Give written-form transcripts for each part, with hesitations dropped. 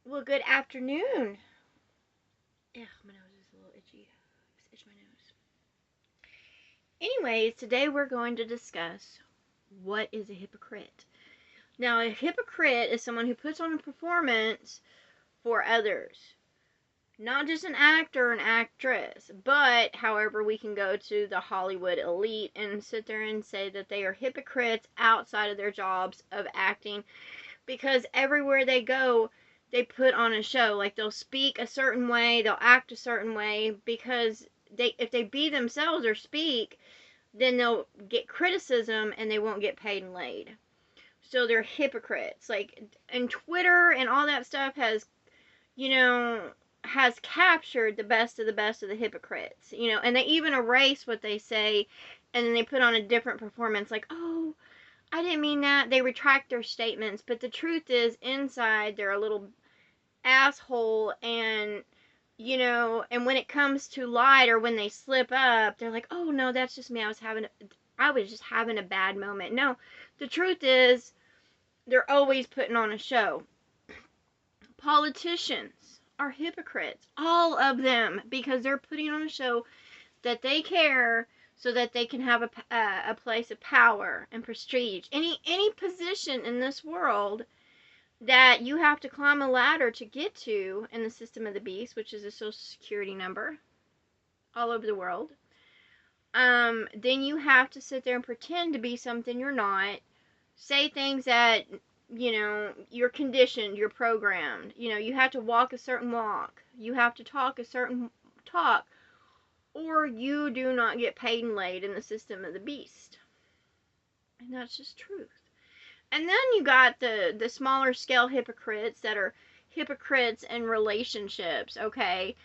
Well, good afternoon. Ugh, my nose is a little itchy. Just itch my nose. Anyways, today we're going to discuss what is a hypocrite. Now, a hypocrite is someone who puts on a performance for others. Not just an actor or an actress, but however, we can go to the Hollywood elite and sit there and say that they are hypocrites outside of their jobs of acting because everywhere they go, they put on a show. Like they'll speak a certain way, they'll act a certain way because if they be themselves or speak, then they'll get criticism and they won't get paid and laid. So they're hypocrites. Like, and Twitter and all that stuff has, you know, has captured the best of the hypocrites, and they even erase what they say and then they put on a different performance like, oh, I didn't mean that. They retract their statements, but the truth is, inside, they're a little asshole, and when it comes to light or when they slip up, they're like, oh no, that's just me. I was just having a bad moment. No, the truth is, they're always putting on a show. Politicians are hypocrites, all of them, because they're putting on a show that they care so that they can have a place of power and prestige. Any position in this world that you have to climb a ladder to get to in the system of the beast, which is a social security number all over the world, then you have to sit there and pretend to be something you're not, say things that, you're conditioned, you're programmed. You have to walk a certain walk, you have to talk a certain talk, or you do not get paid and laid in the system of the beast. And that's just truth. And then you got the smaller scale hypocrites that are hypocrites in relationships, okay?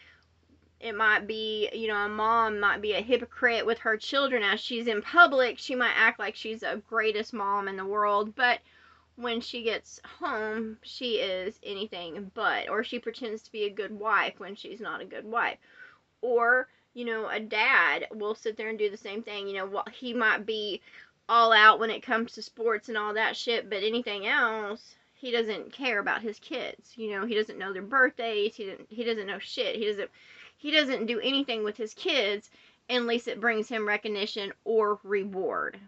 It might be, a mom might be a hypocrite with her children. As she's in public, she might act like she's the greatest mom in the world, but when she gets home, she is anything but. Or she pretends to be a good wife when she's not a good wife. Or, a dad will sit there and do the same thing. He might be all out when it comes to sports and all that shit, but anything else, he doesn't care about his kids. He doesn't know their birthdays. He doesn't know shit. He doesn't do anything with his kids unless it brings him recognition or reward.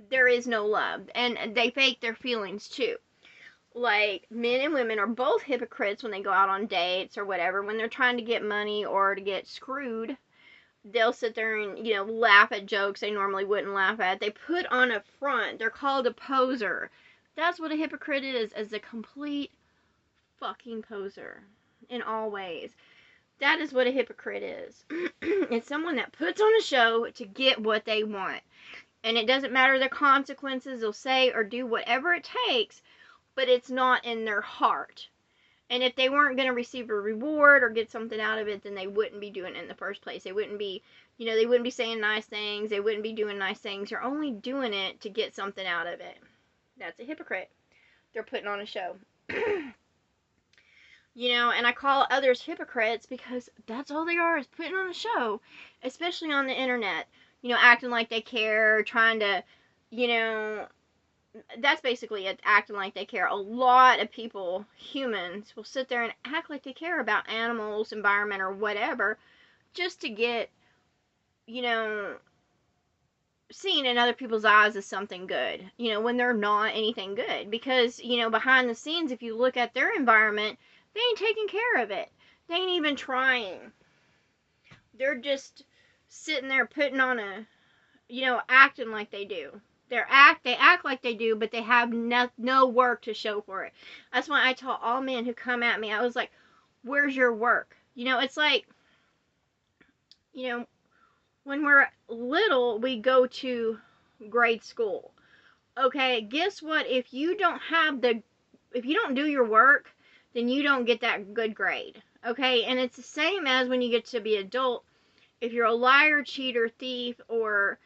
There is no love, and they fake their feelings too. Like, men and women are both hypocrites when they go out on dates or whatever. When they're trying to get money or to get screwed, they'll sit there and, laugh at jokes they normally wouldn't laugh at. They put on a front. They're called a poser. That's what a hypocrite is a complete fucking poser in all ways. That is what a hypocrite is. It's someone that puts on a show to get what they want. And it doesn't matter the consequences. They'll say or do whatever it takes, but it's not in their heart. And if they weren't going to receive a reward or get something out of it, then they wouldn't be doing it in the first place. They wouldn't be, they wouldn't be saying nice things. They wouldn't be doing nice things. They're only doing it to get something out of it. That's a hypocrite. They're putting on a show. And I call others hypocrites because that's all they are, is putting on a show, especially on the internet. Acting like they care, trying to, that's basically it, acting like they care. A lot of people, humans, will sit there and act like they care about animals, environment, or whatever, just to get, you know, seen in other people's eyes as something good, when they're not anything good. Because, behind the scenes, if you look at their environment, they ain't taking care of it. They ain't even trying. They're just sitting there putting on a, acting like they do. They act like they do, but they have no work to show for it. That's why I tell all men who come at me, I was like, where's your work? It's like, you know, when we're little, we go to grade school. Okay, guess what? If you don't do your work, then you don't get that good grade. Okay, and it's the same as when you get to be adult. If you're a liar, cheater, thief, or,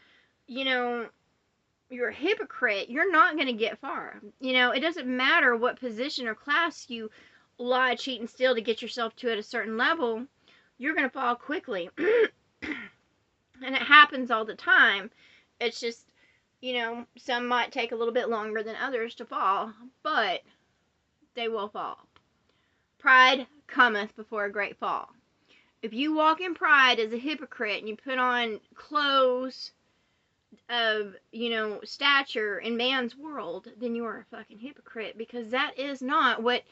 you're a hypocrite, you're not going to get far. It doesn't matter what position or class you lie, cheat, and steal to get yourself to at a certain level, you're going to fall quickly. And it happens all the time. It's just, some might take a little bit longer than others to fall, but they will fall. Pride cometh before a great fall. If you walk in pride as a hypocrite and you put on clothes of, stature in man's world, then you are a fucking hypocrite, because that is not what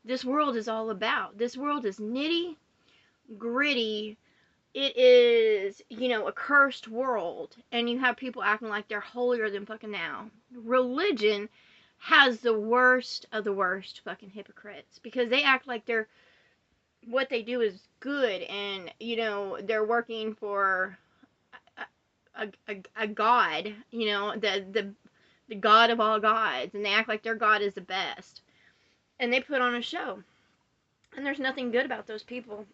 this world is all about. This world is nitty gritty. It is, a cursed world, and you have people acting like they're holier than fucking thou. Religion has the worst of the worst fucking hypocrites, because they act like what they do is good, and they're working for a god, the god of all gods, and they act like their god is the best, and they put on a show, and there's nothing good about those people.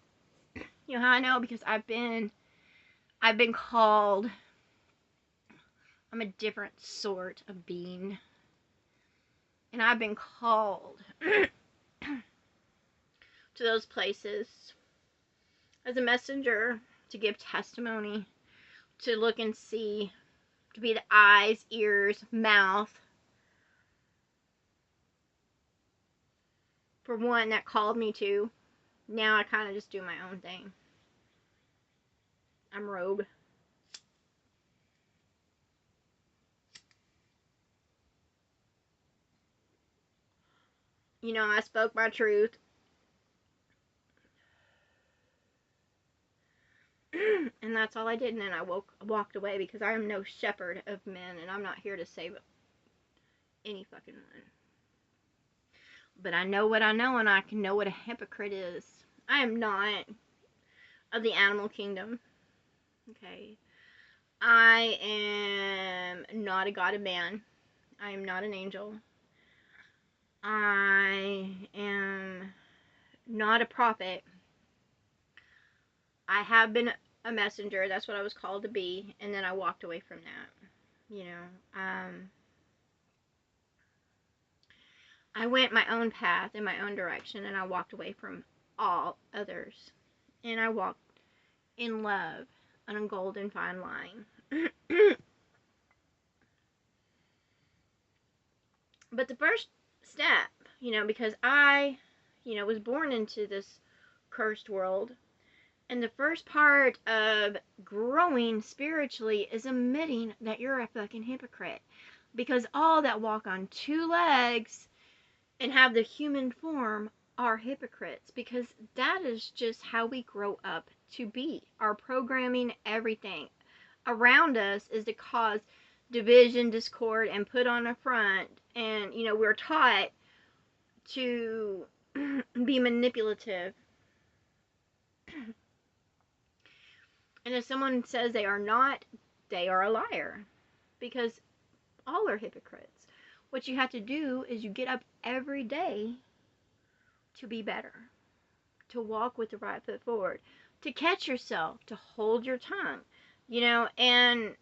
You know how I know? Because I've been called. I'm a different sort of being, and I've been called to those places as a messenger, to give testimony, to look and see, to be the eyes, ears, mouth for one that called me to. Now I kind of just do my own thing. I'm rogue. I spoke my truth. And that's all I did, and then I walked away, because I am no shepherd of men, and I'm not here to save any fucking one. But I know what I know, and I can know what a hypocrite is. I am not of the animal kingdom. Okay. I am not a god of man. I am not an angel. I am not a prophet. I have been a messenger. That's what I was called to be. And then I walked away from that. I went my own path in my own direction, and I walked away from all others. And I walked in love on a golden fine line. But the first step, because I, was born into this cursed world, and the first part of growing spiritually is admitting that you're a fucking hypocrite. Because all that walk on two legs and have the human form are hypocrites. Because that is just how we grow up to be. Our programming, everything around us is to cause division, discord, and put on a front. And, we're taught to be manipulative. And if someone says they are not, they are a liar. Because all are hypocrites. What you have to do is you get up every day to be better. To walk with the right foot forward. To catch yourself. To hold your tongue. And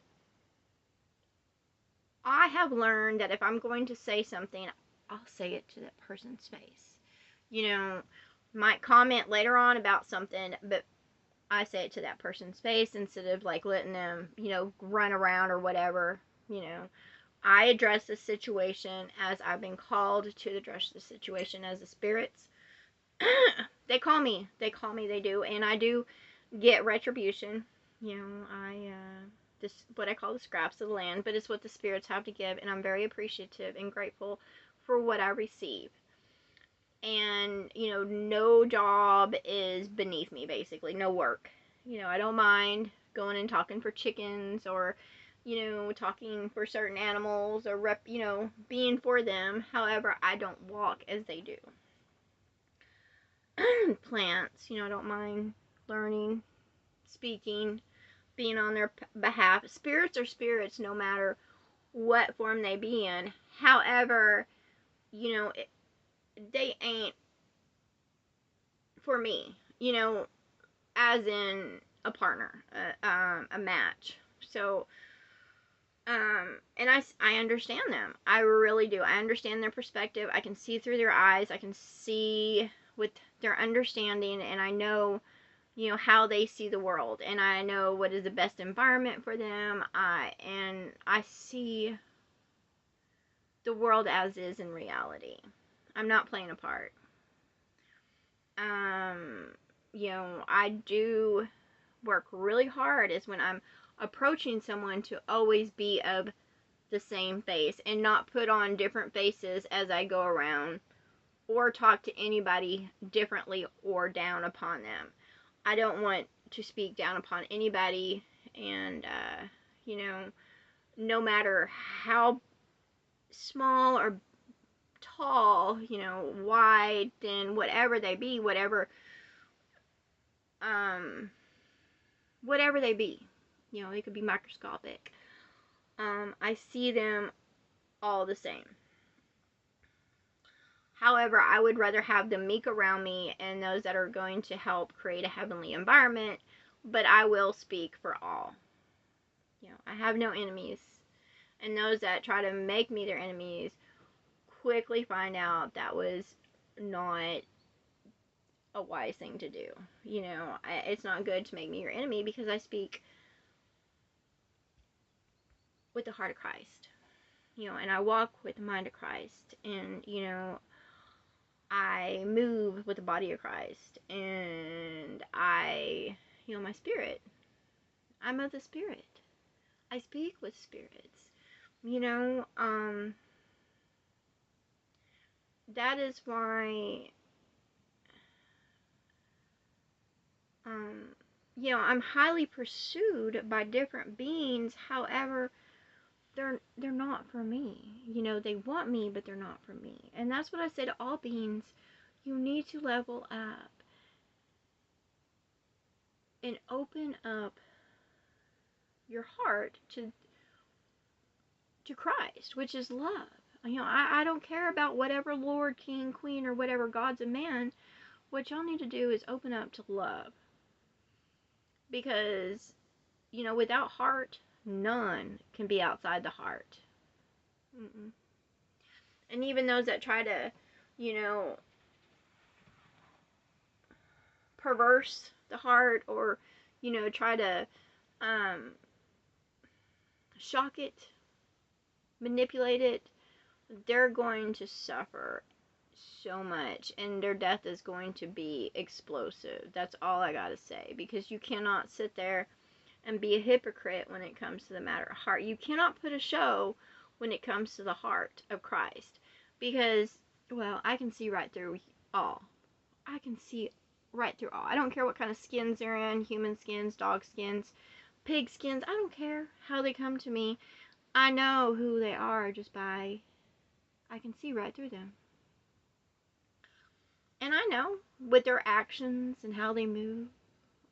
I have learned that if I'm going to say something, I'll say it to that person's face. Might comment later on about something, but I say it to that person's face instead of letting them, run around or whatever. I address the situation as I've been called to address the situation as the spirits. They call me, they do, and I do get retribution. This what I call the scraps of the land, but it's what the spirits have to give, and I'm very appreciative and grateful for what I receive. And no job is beneath me, basically. No work. I don't mind going and talking for chickens, or talking for certain animals, or being for them. However, I don't walk as they do. Plants, I don't mind learning, speaking, being on their behalf. Spirits are spirits no matter what form they be in. However, they ain't for me, as in a partner, a match. So, and I understand them. I really do. I understand their perspective. I can see through their eyes. I can see with their understanding, and I know, how they see the world, and I know what is the best environment for them. And I see the world as is in reality. I'm not playing a part. You know, I do work really hard is when I'm approaching someone to always be of the same face and not put on different faces as I go around or talk to anybody differently or down upon them. I don't want to speak down upon anybody, and you know, no matter how small or tall, you know, wide, thin, whatever they be, um whatever they be, you know, they could be microscopic. I see them all the same. However, I would rather have the meek around me and those that are going to help create a heavenly environment, but I will speak for all. You know, I have no enemies, and those that try to make me their enemies quickly find out that was not a wise thing to do. You know, it's not good to make me your enemy because I speak with the heart of Christ, you know, and I walk with the mind of Christ, and, you know, I move with the body of Christ, and you know, my spirit, I'm of the spirit. I speak with spirits, you know, that is why, um, you know, I'm highly pursued by different beings. However, they're not for me. You know, they want me, but they're not for me. And that's what I say to all beings. You need to level up and open up your heart to Christ, which is love. You know, I don't care about whatever Lord, King, Queen, or whatever God's a man. What y'all need to do is open up to love. Because, you know, without heart, none can be outside the heart. Mm-mm. And even those that try to, you know, perverse the heart, or, you know, try to um, shock it, manipulate it, they're going to suffer so much, and their death is going to be explosive. That's all I gotta say, because you cannot sit there and be a hypocrite when it comes to the matter of heart. You cannot put a show when it comes to the heart of Christ, because, well, I can see right through all. I can see right through all. I don't care what kind of skins they're in, human skins, dog skins, pig skins. I don't care how they come to me. I know who they are just by, I can see right through them. And I know with their actions and how they move,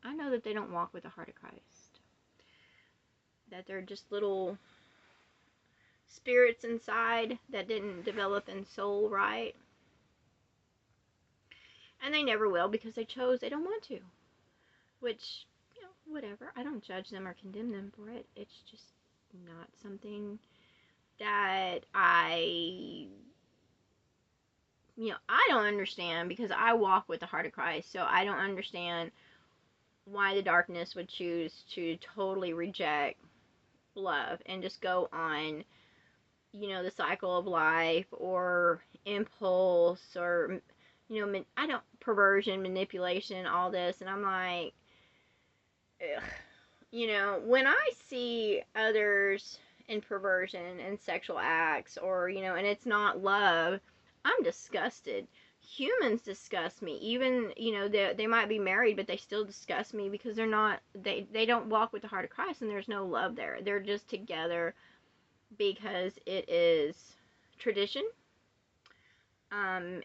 I know that they don't walk with the heart of Christ. That they're just little spirits inside that didn't develop in soul right. And they never will because they don't want to. Which, you know, whatever. I don't judge them or condemn them for it. It's just not something that I don't understand, because I walk with the heart of Christ. So I don't understand why the darkness would choose to totally reject love and just go on, you know, the cycle of life, or impulse, or, you know, I don't, perversion, manipulation, all this. And I'm like, ugh. You know, when I see others in perversion and sexual acts, or, you know, and it's not love, I'm disgusted. Humans disgust me. Even, you know, they might be married, but they still disgust me because they don't walk with the heart of Christ, and there's no love there. They're just together because it is tradition.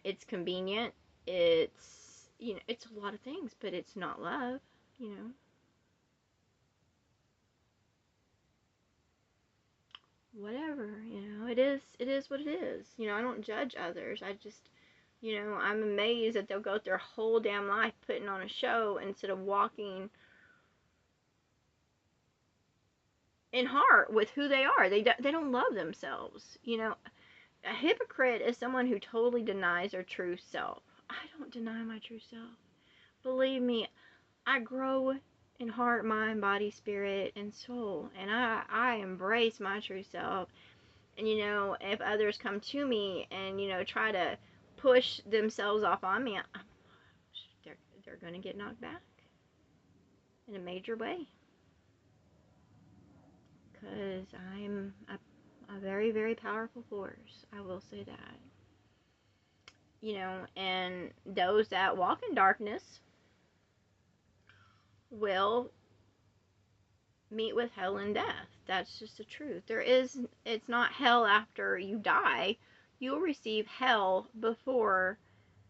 It's convenient. It's, you know, it's a lot of things, but it's not love, you know. Whatever, you know, it is what it is. You know, I don't judge others. I just, you know, I'm amazed that they'll go their whole damn life putting on a show instead of walking in heart with who they are. They don't love themselves. You know, a hypocrite is someone who totally denies their true self. I don't deny my true self. Believe me, I grow in heart, mind, body, spirit, and soul, and I embrace my true self. And, you know, if others come to me and, you know, try to push themselves off on me, they're going to get knocked back in a major way. Because I'm a very, very powerful force. I will say that. You know, and those that walk in darkness will meet with hell and death. That's just the truth. It's not hell after you die. You'll receive hell before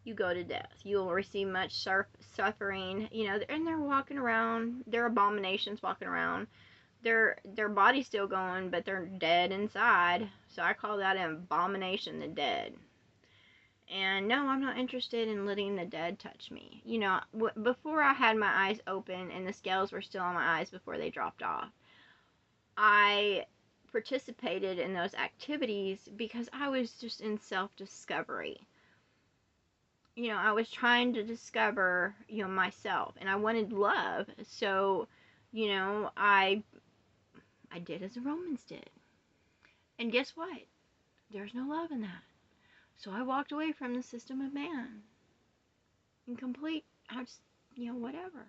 you go to death. You'll receive much suffering, you know, and they're walking around, they're abominations walking around. Their body's still going, but they're dead inside. So I call that an abomination, the dead. And no, I'm not interested in letting the dead touch me. You know, before I had my eyes open and the scales were still on my eyes before they dropped off, I participated in those activities because I was just in self-discovery. You know, I was trying to discover, you know, myself, and I wanted love. So, you know, I did as the Romans did. And guess what? There's no love in that. So I walked away from the system of man. In complete, I just, you know, whatever.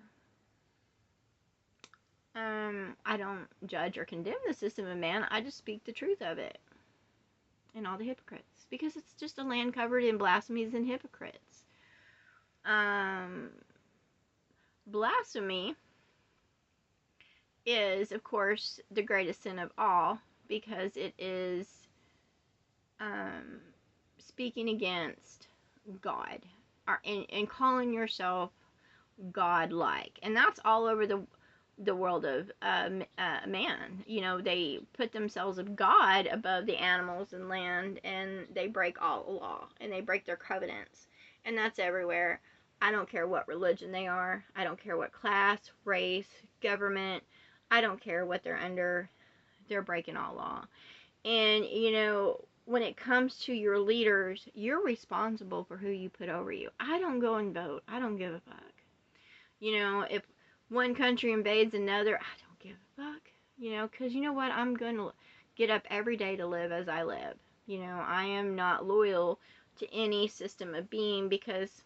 I don't judge or condemn the system of man. I just speak the truth of it. And all the hypocrites. Because it's just a land covered in blasphemies and hypocrites. Blasphemy is, of course, the greatest sin of all. Because it is speaking against God. And calling yourself God-like. And that's all over the world of man. You know, they put themselves of God above the animals and land, and they break all law, and they break their covenants. And that's everywhere. I don't care what religion they are. I don't care what class, race, government. I don't care what they're under. They're breaking all law. And, you know, when it comes to your leaders, you're responsible for who you put over you. I don't go and vote. I don't give a fuck. You know, if one country invades another, I don't give a fuck. You know, because you know what? I'm going to get up every day to live as I live. You know, I am not loyal to any system of being because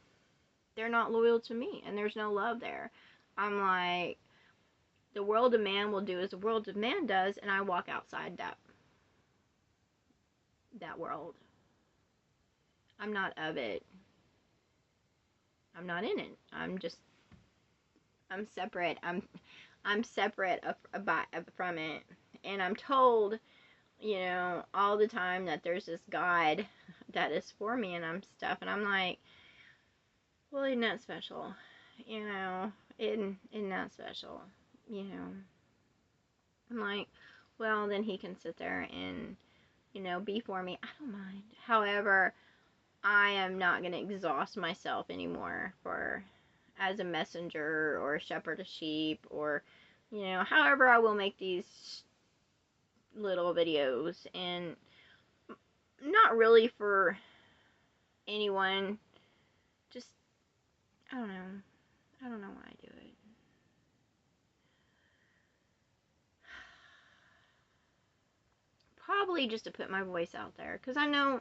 they're not loyal to me and there's no love there. I'm like, the world of man will do as the world of man does, and I walk outside that world. I'm not of it. I'm not in it. I'm separate. I'm separate from it. And I'm told, you know, all the time that there's this God that is for me and I'm stuff. And I'm like, well, isn't that special? You know, isn't that special? You know, I'm like, well, then he can sit there and, you know, be for me. I don't mind. However, I am not going to exhaust myself anymore as a messenger or a shepherd of sheep, or, you know, however I will make these little videos, and not really for anyone, just, I don't know why I do it. Probably just to put my voice out there, because I know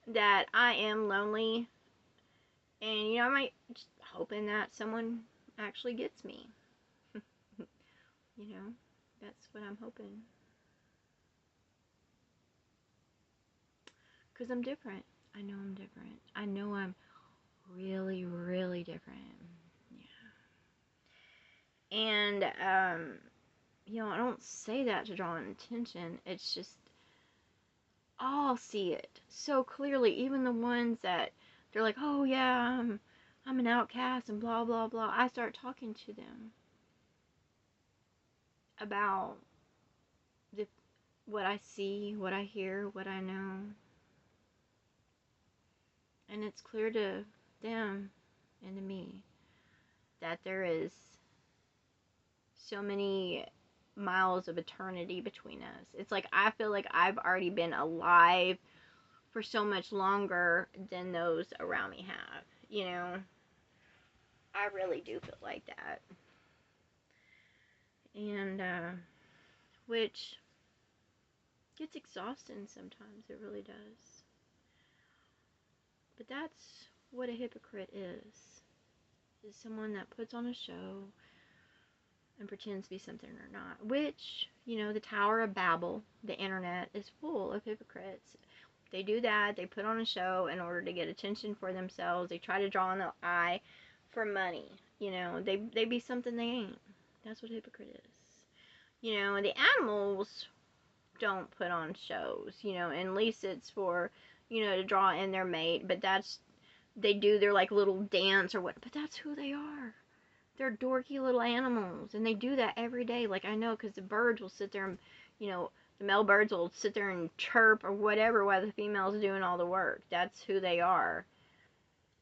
that I am lonely, and, you know, I might just hoping that someone actually gets me. You know, that's what I'm hoping. Because I'm different. I know I'm different. I know I'm really, really different. Yeah. And, you know, I don't say that to draw attention. It's just, I'll see it so clearly. Even the ones that they're like, oh yeah, I'm an outcast and blah, blah, blah. I start talking to them about what I see, what I hear, what I know. And it's clear to them and to me that there is so many miles of eternity between us. It's like I feel like I've already been alive for so much longer than those around me have. You know, I really do feel like that. And, which gets exhausting sometimes. It really does. But that's what a hypocrite is someone that puts on a show and pretends to be something they're not. Which, the Tower of Babel, the internet, is full of hypocrites. They do that. They put on a show in order to get attention for themselves. They try to draw an eye for money. They be something they ain't. That's what a hypocrite is. And the animals don't put on shows, and at least it's for, to draw in their mate, but they do their like little dance or what, but that's who they are. They're dorky little animals, and they do that every day. Like, I know, because the birds will sit there and, the male birds will sit there and chirp or whatever while the female's doing all the work. That's who they are.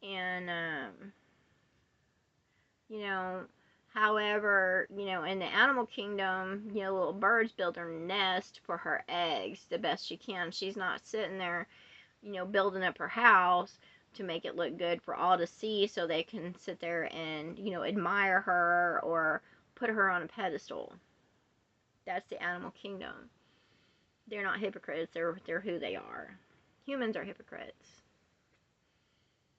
And, however, in the animal kingdom, little birds build her nest for her eggs the best she can. She's not sitting there, building up her house to make it look good for all to see so they can sit there and, admire her or put her on a pedestal. That's the animal kingdom. They're not hypocrites. They're who they are. Humans are hypocrites.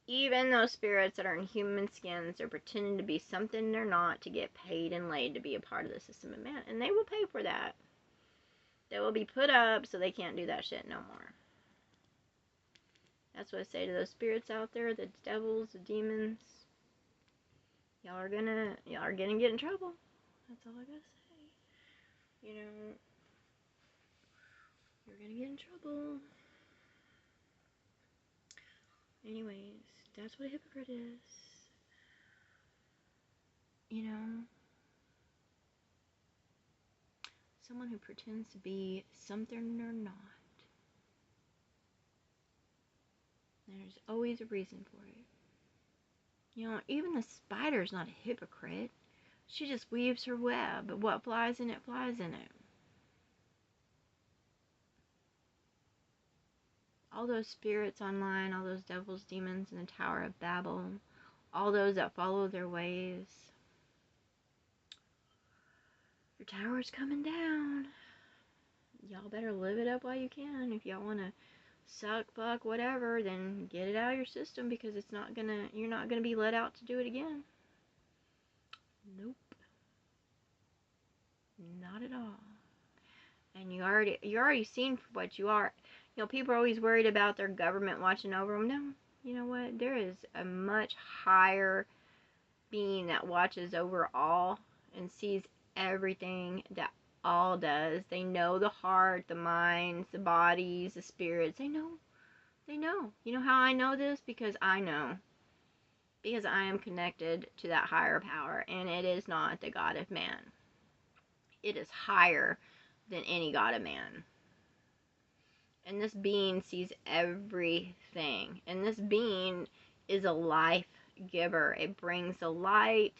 Even those spirits that are in human skins are pretending to be something they're not to get paid and laid to be a part of the system of man. And they will pay for that. They will be put up so they can't do that shit no more. That's what I say to those spirits out there, the devils, the demons. Y'all are gonna get in trouble. That's all I gotta say. You're gonna get in trouble. Anyways, that's what a hypocrite is. Someone who pretends to be something they're not. There's always a reason for it. Even the spider's not a hypocrite. She just weaves her web, but what flies in it, flies in it. All those spirits online, all those devils, demons in the Tower of Babel, all those that follow their ways. Your tower's coming down. Y'all better live it up while you can. If y'all want to suck, fuck, whatever, then get it out of your system, because you're not gonna be let out to do it again. Nope. Not at all. And you're already seen for what you are. People are always worried about their government watching over them. No, you know what? There is a much higher being that watches over all and sees everything that all does. They know the heart, the minds, the bodies, the spirits. They know. You know how I know this? Because I know. Because I am connected to that higher power, and it is not the God of man. It is higher than any God of man. And this being sees everything. And this being is a life giver. It brings the light,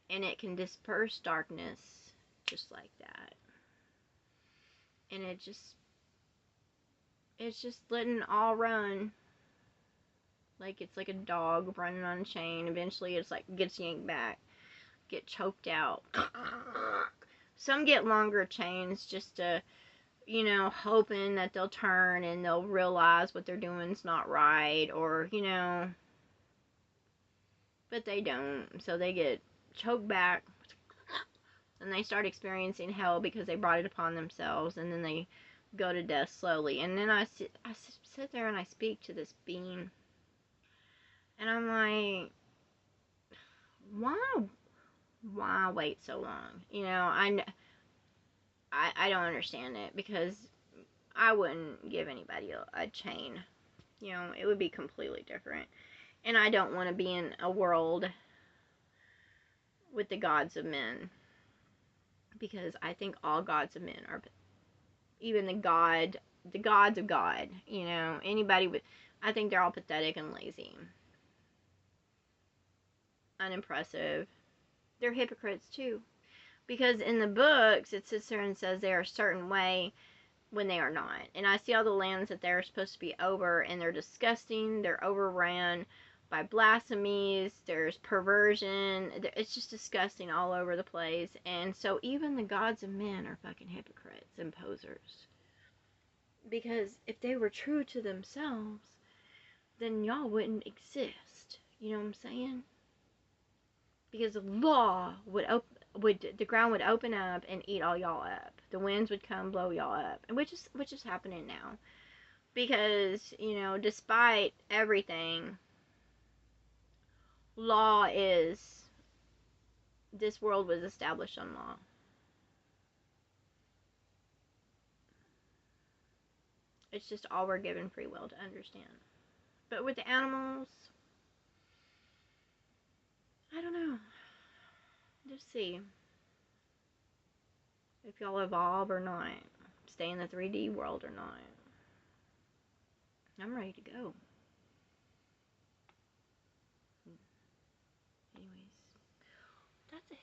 and it can disperse darkness just like that. And it's just letting it all run. Like it's like a dog running on a chain. Eventually it's like gets yanked back, get choked out. Some get longer chains just to, hoping that they'll turn and they'll realize what they're doing is not right, or, but they don't. So they get choked back, and they start experiencing hell because they brought it upon themselves, and then they go to death slowly. And then I sit there and I speak to this being, and I'm like, why wait so long? I don't understand it, because I wouldn't give anybody a chain. It would be completely different. And I don't want to be in a world with the gods of men, because I think all gods of men are, even the gods of God, anybody with, I think they're all pathetic and lazy, unimpressive. They're hypocrites too. Because in the books, it sits there and says they are a certain way when they are not. And I see all the lands that they're supposed to be over, and they're disgusting. They're overran by blasphemies. There's perversion. It's just disgusting all over the place. And so even the gods of men are fucking hypocrites and posers. Because if they were true to themselves, then y'all wouldn't exist. You know what I'm saying? Because the law the ground would open up and eat all y'all up. The winds would come blow y'all up, and which is happening now. Because despite everything, law is this world was established on law. It's just all we're given free will to understand. But with the animals, I don't know. Just see if y'all evolve or not. Stay in the 3D world or not. I'm ready to go. Anyways, that's a